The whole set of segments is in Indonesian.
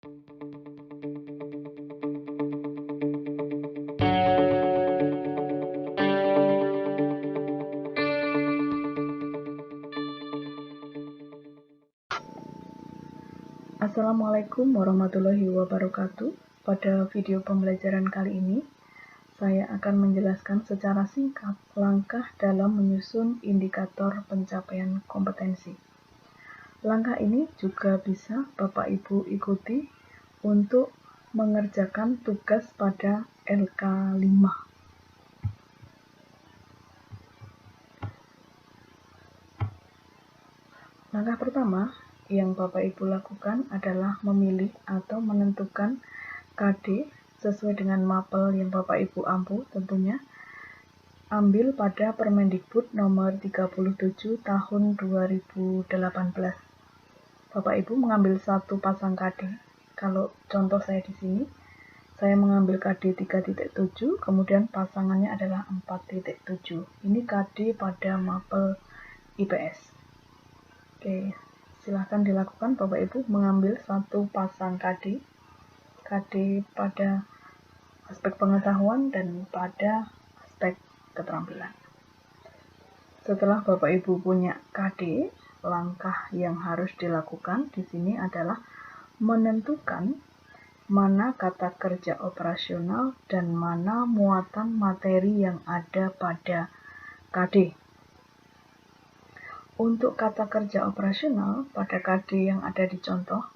Assalamualaikum warahmatullahi wabarakatuh. Pada video pembelajaran kali ini, saya akan menjelaskan secara singkat langkah dalam menyusun indikator pencapaian kompetensi. Langkah ini juga bisa Bapak Ibu ikuti untuk mengerjakan tugas pada LK5. Langkah pertama yang Bapak Ibu lakukan adalah memilih atau menentukan KD sesuai dengan mapel yang Bapak Ibu ampu tentunya. Ambil pada Permendikbud nomor 37 tahun 2018. Bapak Ibu mengambil satu pasang KD. Kalau contoh saya di sini, saya mengambil KD 3.7, kemudian pasangannya adalah 4.7. Ini KD pada mapel IPS. Oke, silahkan dilakukan Bapak Ibu mengambil satu pasang KD pada aspek pengetahuan dan pada aspek keterampilan. Setelah Bapak Ibu punya KD, langkah yang harus dilakukan di sini adalah menentukan mana kata kerja operasional dan mana muatan materi yang ada pada KD. Untuk kata kerja operasional pada KD yang ada di contoh,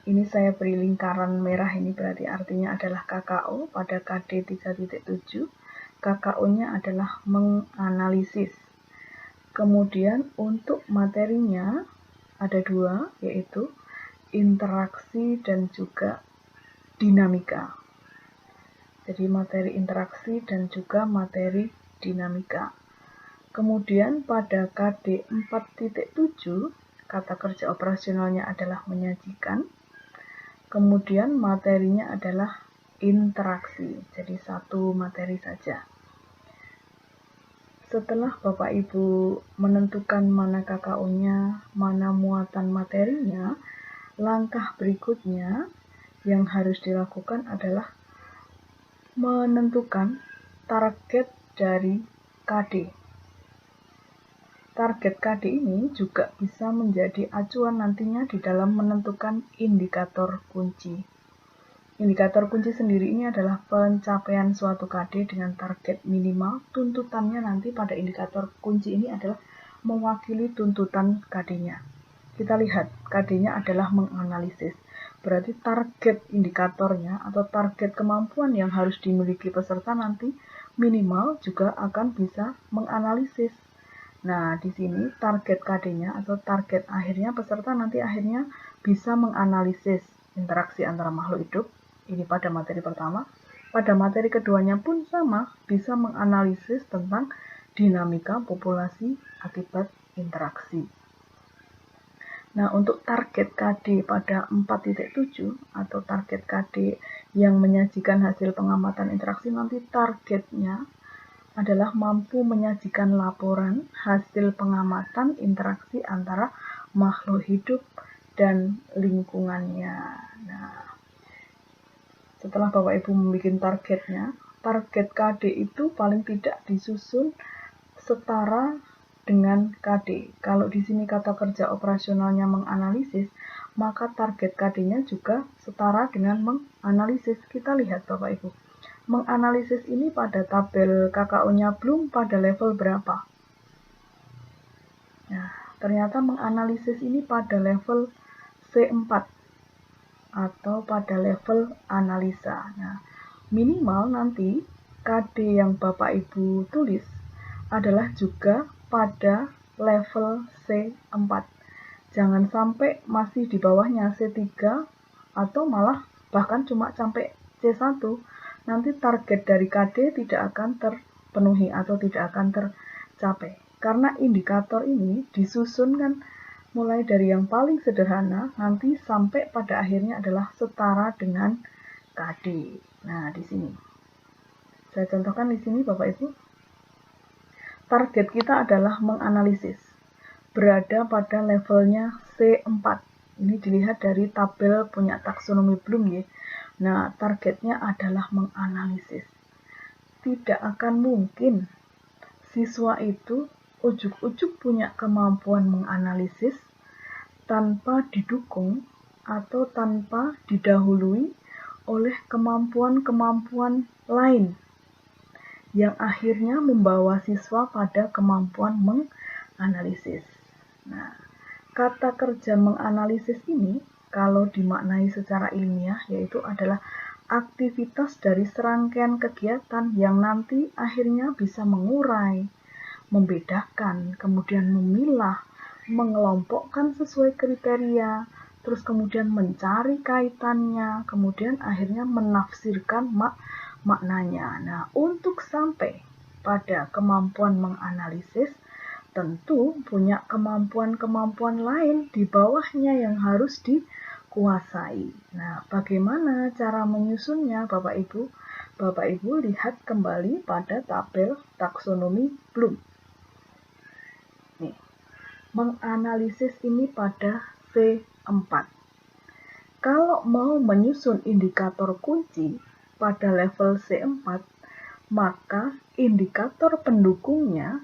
ini saya beri lingkaran merah, ini berarti artinya adalah KKO pada KD 3.7. KKO-nya adalah menganalisis. Kemudian untuk materinya ada dua, yaitu interaksi dan juga dinamika. Jadi materi interaksi dan juga materi dinamika. Kemudian pada KD 4.7, kata kerja operasionalnya adalah menyajikan. Kemudian materinya adalah interaksi, jadi satu materi saja. Setelah Bapak Ibu menentukan mana KKO-nya, mana muatan materinya, langkah berikutnya yang harus dilakukan adalah menentukan target dari KD. Target KD ini juga bisa menjadi acuan nantinya di dalam menentukan indikator kunci. Indikator kunci sendiri ini adalah pencapaian suatu KD dengan target minimal. Tuntutannya nanti pada indikator kunci ini adalah mewakili tuntutan KD-nya. Kita lihat, KD-nya adalah menganalisis. Berarti target indikatornya atau target kemampuan yang harus dimiliki peserta nanti minimal juga akan bisa menganalisis. Nah, di sini target KD-nya atau target akhirnya peserta nanti akhirnya bisa menganalisis interaksi antara makhluk hidup. Ini pada materi pertama. Pada materi keduanya pun sama, bisa menganalisis tentang dinamika populasi akibat interaksi. Nah, untuk target KD pada 4.7 atau target KD yang menyajikan hasil pengamatan interaksi, nanti targetnya adalah mampu menyajikan laporan hasil pengamatan interaksi antara makhluk hidup dan lingkungannya. Nah, setelah Bapak Ibu membuat targetnya, target KD itu paling tidak disusun setara dengan KD. Kalau di sini kata kerja operasionalnya menganalisis, maka target KD-nya juga setara dengan menganalisis. Kita lihat Bapak Ibu. Menganalisis ini pada tabel KKO-nya belum pada level berapa. Nah, ternyata menganalisis ini pada level C4 atau pada level analisa. Nah, minimal nanti KD yang Bapak Ibu tulis adalah juga pada level C4. Jangan sampai masih di bawahnya C3 atau malah bahkan cuma sampai C1. Nanti target dari KD tidak akan terpenuhi atau tidak akan tercapai. Karena indikator ini disusun kan mulai dari yang paling sederhana nanti sampai pada akhirnya adalah setara dengan KD. Nah, di sini. Saya contohkan di sini Bapak Ibu. Target kita adalah menganalisis. Berada pada levelnya C4. Ini dilihat dari tabel punya taksonomi Bloom ya. Nah, targetnya adalah menganalisis. Tidak akan mungkin siswa itu ujuk-ujuk punya kemampuan menganalisis tanpa didukung atau tanpa didahului oleh kemampuan-kemampuan lain yang akhirnya membawa siswa pada kemampuan menganalisis. Nah, kata kerja menganalisis ini kalau dimaknai secara ilmiah yaitu adalah aktivitas dari serangkaian kegiatan yang nanti akhirnya bisa mengurai, membedakan, kemudian memilah, mengelompokkan sesuai kriteria, terus kemudian mencari kaitannya, kemudian akhirnya menafsirkan maknanya. Nah, untuk sampai pada kemampuan menganalisis, tentu punya kemampuan-kemampuan lain di bawahnya yang harus dikuasai. Nah, bagaimana cara menyusunnya, Bapak Ibu? Bapak Ibu lihat kembali pada tabel taksonomi Bloom. Nih, menganalisis ini pada C4. Kalau mau menyusun indikator kunci pada level C4, maka indikator pendukungnya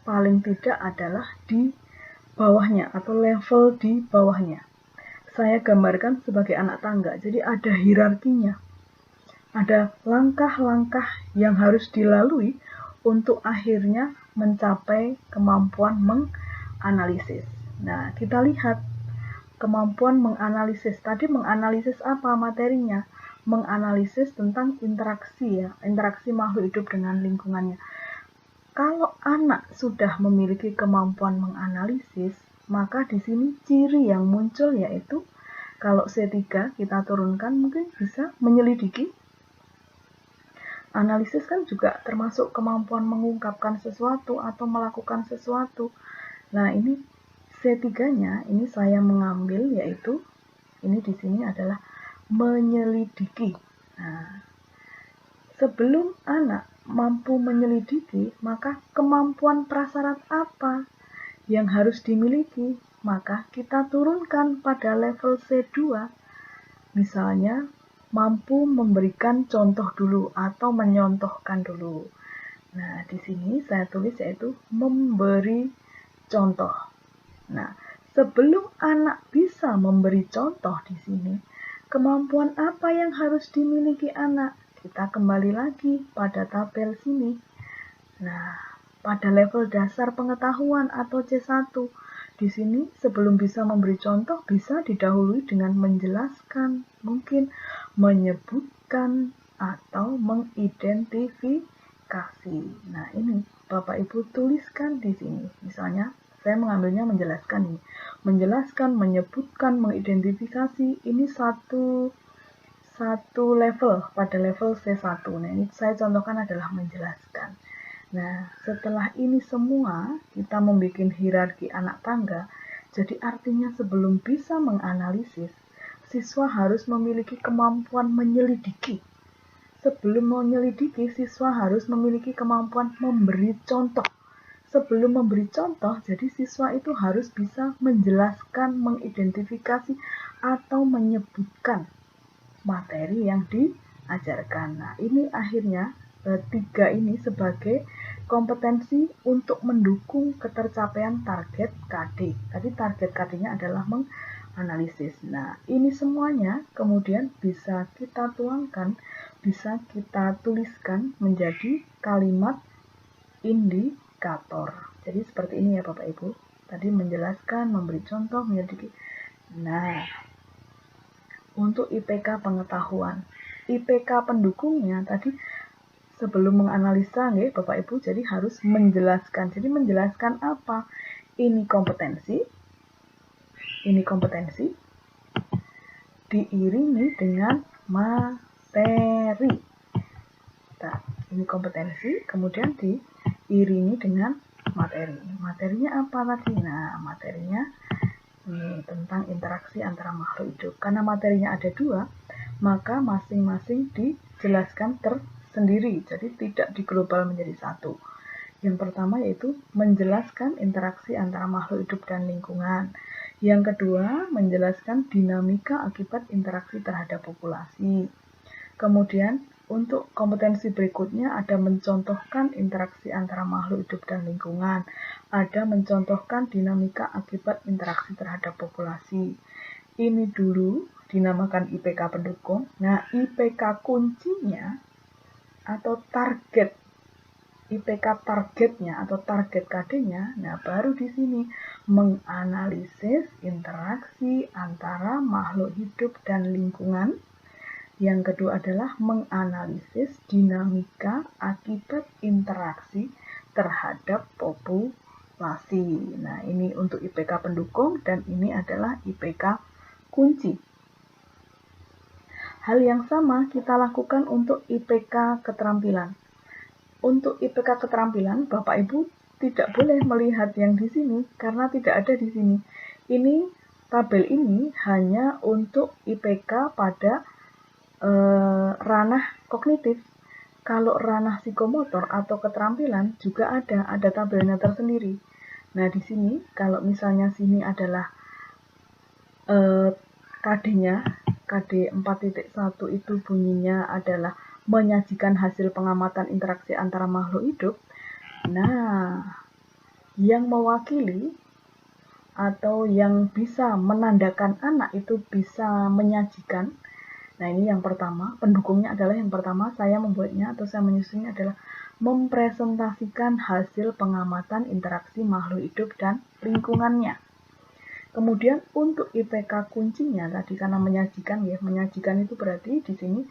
paling tidak adalah di bawahnya atau level di bawahnya. Saya gambarkan sebagai anak tangga, jadi ada hierarkinya. Ada langkah-langkah yang harus dilalui untuk akhirnya mencapai kemampuan menganalisis. Nah, kita lihat kemampuan menganalisis. Tadi menganalisis apa materinya? Menganalisis tentang interaksi ya, interaksi makhluk hidup dengan lingkungannya. Kalau anak sudah memiliki kemampuan menganalisis, maka di sini ciri yang muncul yaitu kalau C3 kita turunkan mungkin bisa menyelidiki. Analisis kan juga termasuk kemampuan mengungkapkan sesuatu atau melakukan sesuatu. Nah, ini C3-nya ini saya mengambil yaitu ini di sini adalah menyelidiki. Nah, sebelum anak mampu menyelidiki, maka kemampuan prasyarat apa yang harus dimiliki? Maka kita turunkan pada level C2. Misalnya, mampu memberikan contoh dulu atau menyontohkan dulu. Nah, di sini saya tulis yaitu memberi contoh. Nah, sebelum anak bisa memberi contoh di sini, kemampuan apa yang harus dimiliki anak? Kita kembali lagi pada tabel sini. Nah, pada level dasar pengetahuan atau C1, di sini sebelum bisa memberi contoh bisa didahului dengan menjelaskan, mungkin menyebutkan atau mengidentifikasi. Nah, ini Bapak Ibu tuliskan di sini. Misalnya, saya mengambilnya menjelaskan ini. Menjelaskan, menyebutkan, mengidentifikasi, ini satu level pada level C1. Nah, ini saya contohkan adalah menjelaskan. Nah, setelah ini semua kita membuat hierarki anak tangga. Jadi artinya sebelum bisa menganalisis, siswa harus memiliki kemampuan menyelidiki. Sebelum menyelidiki, siswa harus memiliki kemampuan memberi contoh. Sebelum memberi contoh, jadi siswa itu harus bisa menjelaskan, mengidentifikasi, atau menyebutkan materi yang diajarkan. Nah, ini akhirnya 3 ini sebagai kompetensi untuk mendukung ketercapaian target KD. Tadi target KD-nya adalah menganalisis. Nah, ini semuanya kemudian bisa kita tuangkan, bisa kita tuliskan menjadi kalimat indikator. Jadi seperti ini ya Bapak Ibu. Tadi menjelaskan, memberi contoh, menyelidiki. Nah, untuk IPK pengetahuan, IPK pendukungnya tadi sebelum menganalisa ya Bapak Ibu, jadi harus menjelaskan. Jadi menjelaskan apa? Ini kompetensi diiringi dengan materi. Nah, ini kompetensi, kemudian diiringi dengan materi. Materinya apa tadi? Nah, materinya ini tentang interaksi antara makhluk hidup. Karena materinya ada 2, maka masing-masing dijelaskan tersendiri. Jadi tidak diglobal menjadi 1. Yang pertama yaitu menjelaskan interaksi antara makhluk hidup dan lingkungan. Yang kedua, menjelaskan dinamika akibat interaksi terhadap populasi. Kemudian, untuk kompetensi berikutnya ada mencontohkan interaksi antara makhluk hidup dan lingkungan, ada mencontohkan dinamika akibat interaksi terhadap populasi. Ini dulu dinamakan IPK pendukung. Nah, IPK kuncinya atau target IPK targetnya atau target KD-nya, nah baru di sini menganalisis interaksi antara makhluk hidup dan lingkungan. Yang kedua adalah menganalisis dinamika akibat interaksi terhadap populasi. Nah, ini untuk IPK pendukung dan ini adalah IPK kunci. Hal yang sama kita lakukan untuk IPK keterampilan. Untuk IPK keterampilan, Bapak Ibu tidak boleh melihat yang di sini karena tidak ada di sini. Ini tabel ini hanya untuk IPK pada ranah kognitif. Kalau ranah psikomotor atau keterampilan juga ada tabelnya tersendiri. Nah, di sini kalau misalnya sini adalah KD-nya, KD 4.1 itu bunyinya adalah menyajikan hasil pengamatan interaksi antara makhluk hidup. Nah, yang mewakili atau yang bisa menandakan anak itu bisa menyajikan. Nah, ini yang pertama, pendukungnya adalah yang pertama saya membuatnya atau saya menyusunnya adalah mempresentasikan hasil pengamatan interaksi makhluk hidup dan lingkungannya. Kemudian untuk IPK kuncinya tadi karena menyajikan ya, menyajikan itu berarti di sini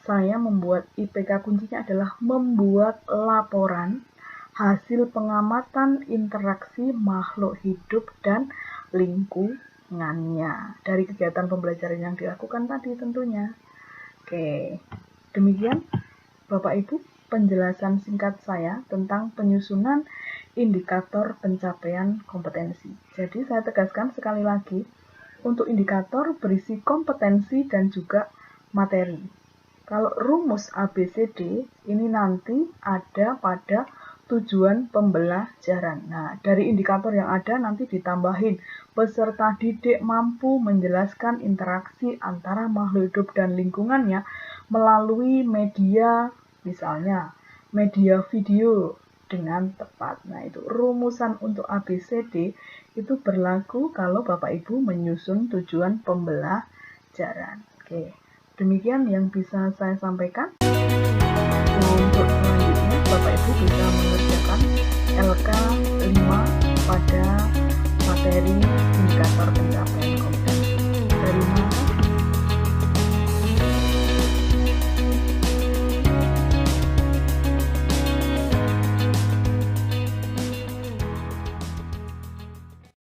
saya membuat IPK kuncinya adalah membuat laporan hasil pengamatan interaksi makhluk hidup dan lingkungannya dari kegiatan pembelajaran yang dilakukan tadi tentunya. Oke, demikian Bapak Ibu penjelasan singkat saya tentang penyusunan indikator pencapaian kompetensi. Jadi saya tegaskan sekali lagi, untuk indikator berisi kompetensi dan juga materi. Kalau rumus ABCD ini nanti ada pada tujuan pembelajaran. Nah, dari indikator yang ada nanti ditambahin peserta didik mampu menjelaskan interaksi antara makhluk hidup dan lingkungannya melalui media, misalnya media video dengan tepat. Nah, itu rumusan untuk ABCD itu berlaku kalau Bapak Ibu menyusun tujuan pembelajaran. Oke. Demikian yang bisa saya sampaikan. Untuk selanjutnya, Bapak Ibu bisa mengerjakan LK 5 pada materi indikator pencapaian kompetensi. Terima kasih.